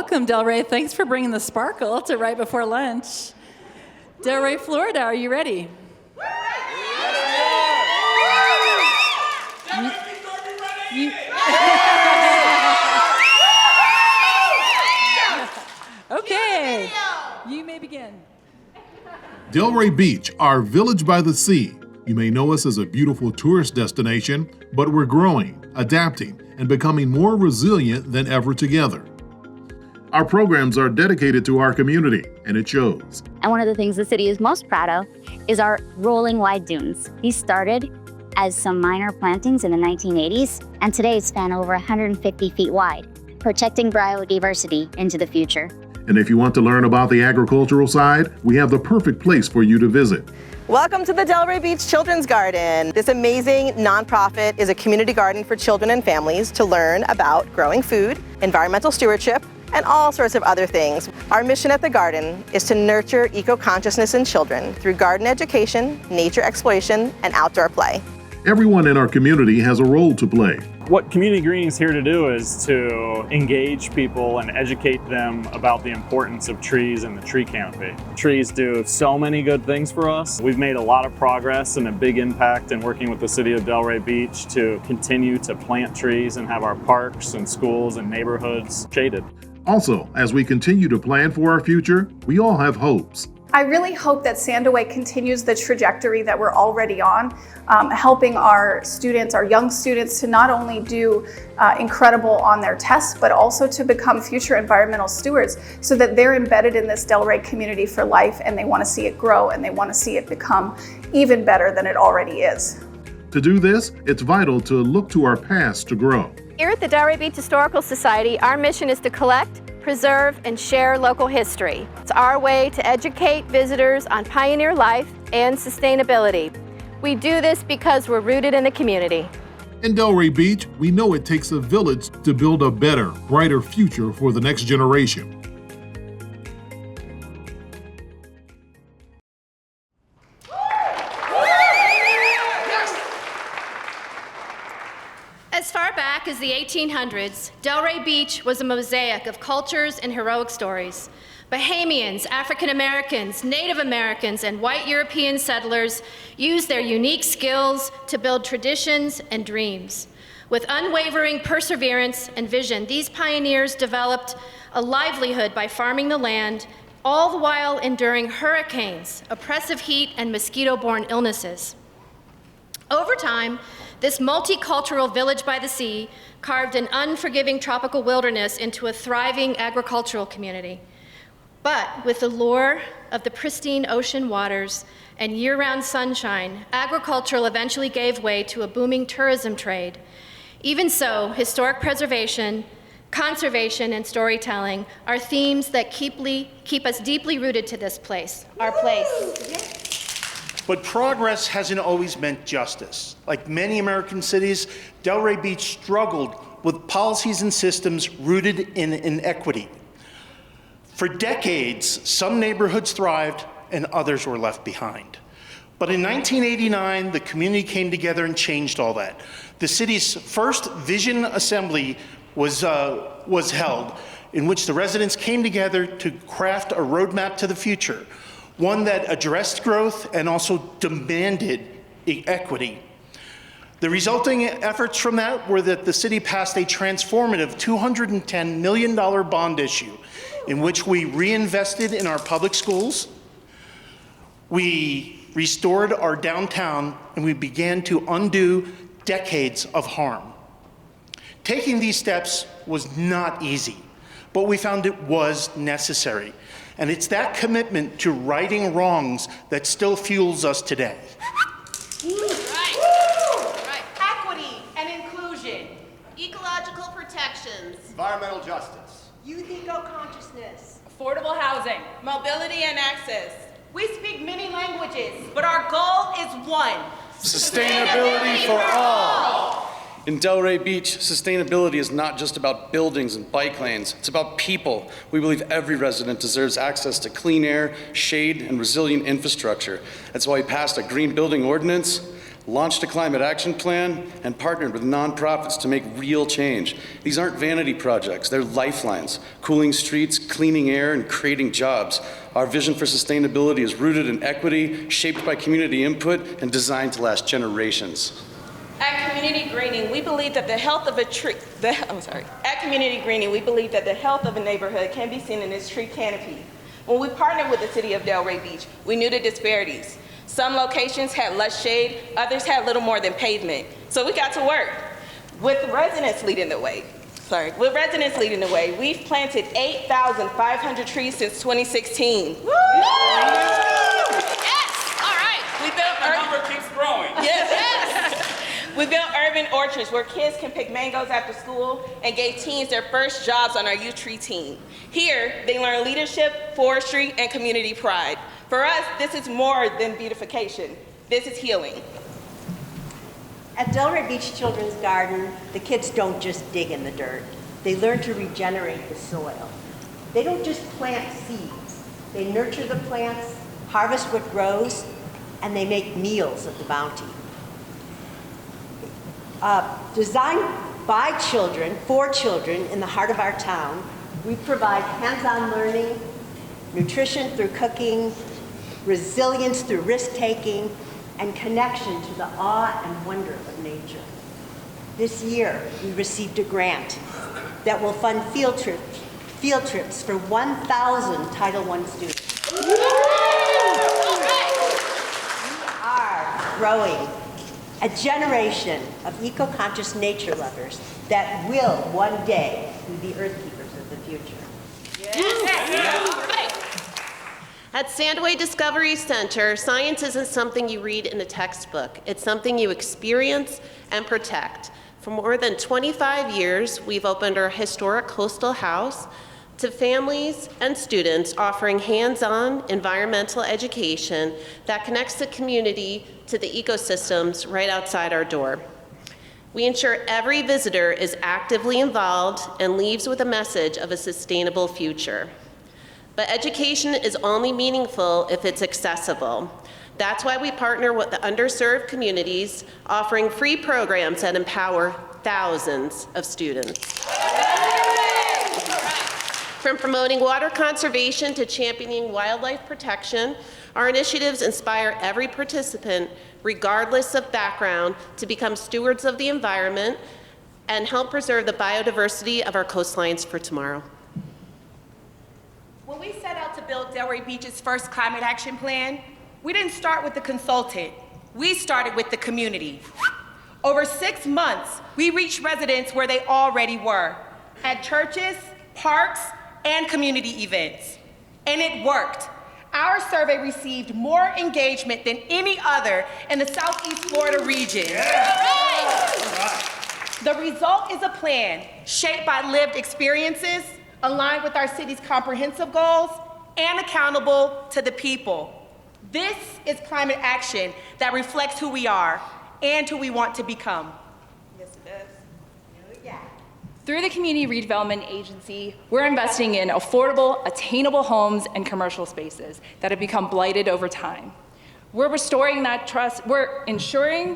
welcome, Delray. Thanks for bringing the sparkle to right before lunch. Delray, Florida, are you ready? Okay, you may begin. Delray Beach, our village by the sea. You may know us as a beautiful tourist destination, but we're growing, adapting, and becoming more resilient than ever together. Our programs are dedicated to our community, and it shows. And one of the things the city is most proud of is our rolling wide dunes. These started as some minor plantings in the 1980s, and today span over 150 feet wide, protecting biodiversity into the future. And if you want to learn about the agricultural side, we have the perfect place for you to visit. Welcome to the Delray Beach Children's Garden. This amazing nonprofit is a community garden for children and families to learn about growing food, environmental stewardship, and all sorts of other things. Our mission at the garden is to nurture eco-consciousness in children through garden education, nature exploration, and outdoor play. Everyone in our community has a role to play. What Community Greening is here to do is to engage people and educate them about the importance of trees and the tree canopy. Trees do so many good things for us. We've made a lot of progress and a big impact in working with the city of Delray Beach to continue to plant trees and have our parks and schools and neighborhoods shaded. Also, as we continue to plan for our future, we all have hopes. I really hope that Sandaway continues the trajectory that we're already on, helping our students, our young students, to not only do incredible on their tests, but also to become future environmental stewards so that they're embedded in this Delray community for life and they want to see it grow and they want to see it become even better than it already is. To do this, it's vital to look to our past to grow. Here at the Delray Beach Historical Society, our mission is to collect, preserve, and share local history. It's our way to educate visitors on pioneer life and sustainability. We do this because we're rooted in the community. In Delray Beach, we know it takes a village to build a better, brighter future for the next generation. As far back as the 1800s, Delray Beach was a mosaic of cultures and heroic stories. Bahamians, African Americans, Native Americans, and white European settlers used their unique skills to build traditions and dreams. With unwavering perseverance and vision, these pioneers developed a livelihood by farming the land, all the while enduring hurricanes, oppressive heat, and mosquito-borne illnesses. Over time, this multicultural village by the sea carved an unforgiving tropical wilderness into a thriving agricultural community. But with the lure of the pristine ocean waters and year-round sunshine, agriculture eventually gave way to a booming tourism trade. Even so, historic preservation, conservation, and storytelling are themes that keep us deeply rooted to this place, our place. But progress hasn't always meant justice. Like many American cities, Delray Beach struggled with policies and systems rooted in inequity. For decades, some neighborhoods thrived and others were left behind. But in 1989, the community came together and changed all that. The city's first Vision Assembly was held, in which the residents came together to craft a roadmap to the future, one that addressed growth and also demanded equity. The resulting efforts from that were that the city passed a transformative $210 million bond issue in which we reinvested in our public schools, we restored our downtown, and we began to undo decades of harm. Taking these steps was not easy, but we found it was necessary. And it's that commitment to righting wrongs that still fuels us today. Right. Equity and inclusion. Ecological protections. Environmental justice. Youth eco-consciousness. Affordable housing. Mobility and access. We speak many languages, but our goal is one. Sustainability for all. In Delray Beach, sustainability is not just about buildings and bike lanes. It's about people. We believe every resident deserves access to clean air, shade, and resilient infrastructure. That's why we passed a green building ordinance, launched a climate action plan, and partnered with nonprofits to make real change. These aren't vanity projects, they're lifelines, cooling streets, cleaning air, and creating jobs. Our vision for sustainability is rooted in equity, shaped by community input, and designed to last generations. At Community Greening, we believe that the health of a tree, At Community Greening, we believe that the health of a neighborhood can be seen in its tree canopy. When we partnered with the city of Delray Beach, we knew the disparities. Some locations had lush shade, others had little more than pavement. So we got to work. With residents leading the way, we've planted 8,500 trees since 2016. Woo! Yes! All right. The number keeps growing. Yes. We built urban orchards where kids can pick mangoes after school and gave teens their first jobs on our youth tree team. Here, they learn leadership, forestry, and community pride. For us, this is more than beautification. This is healing. At Delray Beach Children's Garden, the kids don't just dig in the dirt. They learn to regenerate the soil. They don't just plant seeds. They nurture the plants, harvest what grows, and they make meals of the bounty. Designed by children, for children in the heart of our town, we provide hands-on learning, nutrition through cooking, resilience through risk-taking, and connection to the awe and wonder of nature. This year, we received a grant that will fund field trips for 1,000 Title I students. We are growing a generation of eco-conscious nature lovers that will one day be the earth keepers of the future. At Sandway Discovery Center, science isn't something you read in a textbook. It's something you experience and protect. For more than 25 years, we've opened our historic coastal house to families and students, offering hands-on environmental education that connects the community to the ecosystems right outside our door. We ensure every visitor is actively involved and leaves with a message of a sustainable future. But education is only meaningful if it's accessible. That's why we partner with the underserved communities, offering free programs that empower thousands of students. From promoting water conservation to championing wildlife protection, our initiatives inspire every participant, regardless of background, to become stewards of the environment and help preserve the biodiversity of our coastlines for tomorrow. When we set out to build Delray Beach's first climate action plan, we didn't start with the consultant. We started with the community. Over 6 months, we reached residents where they already were, at churches, parks, and community events. And it worked. Our survey received more engagement than any other in the Southeast Florida region. The result is a plan shaped by lived experiences, aligned with our city's comprehensive goals, and accountable to the people. This is climate action that reflects who we are and who we want to become. Yes, it does. Through the Community Redevelopment Agency, we're investing in affordable, attainable homes and commercial spaces that have become blighted over time. We're restoring that trust. We're restoring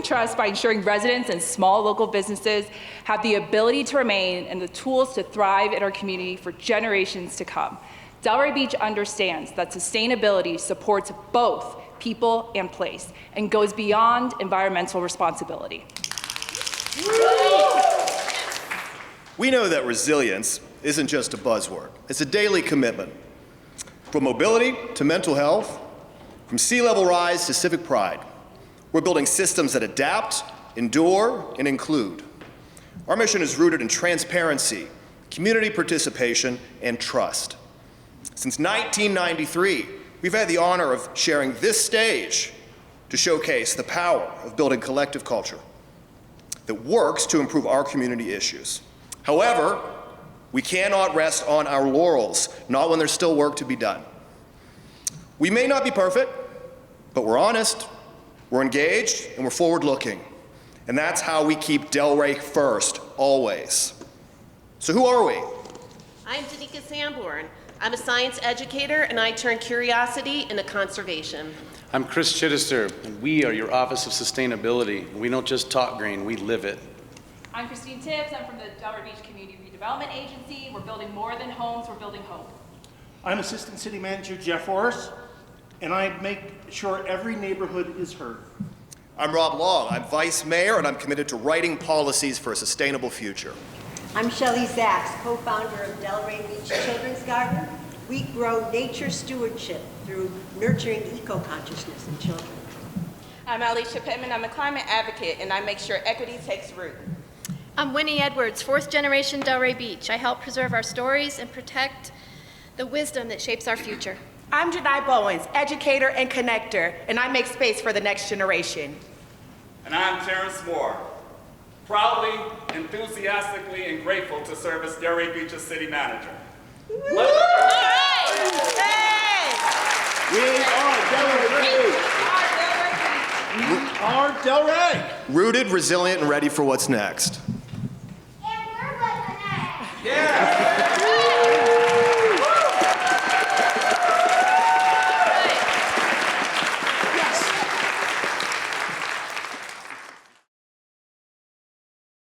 trust by ensuring residents and small local businesses have the ability to remain and the tools to thrive in our community for generations to come. Delray Beach understands that sustainability supports both people and place and goes beyond environmental responsibility. We know that resilience isn't just a buzzword. It's a daily commitment. From mobility to mental health, from sea level rise to civic pride, we're building systems that adapt, endure, and include. Our mission is rooted in transparency, community participation, and trust. Since 1993, we've had the honor of sharing this stage to showcase the power of building collective culture that works to improve our community issues. However, we cannot rest on our laurels, not when there's still work to be done. We may not be perfect, but we're honest, we're engaged, and we're forward-looking. And that's how we keep Delray first, always. So who are we? I'm Danica Sanborn. I'm a science educator, and I turn curiosity into conservation. I'm Chris Chittister, and we are your Office of Sustainability. We don't just talk green, we live it. I'm Christine Tibbs. I'm from the Delray Beach Community Redevelopment Agency. We're building more than homes, we're building hope. I'm Assistant City Manager Jeff Orris, and I make sure every neighborhood is heard. I'm Rob Long. I'm Vice Mayor, and I'm committed to writing policies for a sustainable future. I'm Shelley Zaks, co-founder of Delray Beach Children's Garden. We grow nature stewardship through nurturing eco-consciousness in children. I'm Alicia Pittman. I'm a climate advocate, and I make sure equity takes root. I'm Winnie Edwards, fourth generation Delray Beach. I help preserve our stories and protect the wisdom that shapes our future. I'm Janai Bowens, educator and connector, and I make space for the next generation. And I'm Terrence Moore, proudly, enthusiastically, and grateful to serve as Delray Beach's city manager. We are Delray. We are Delray. Rooted, resilient, and ready for what's next. Yeah.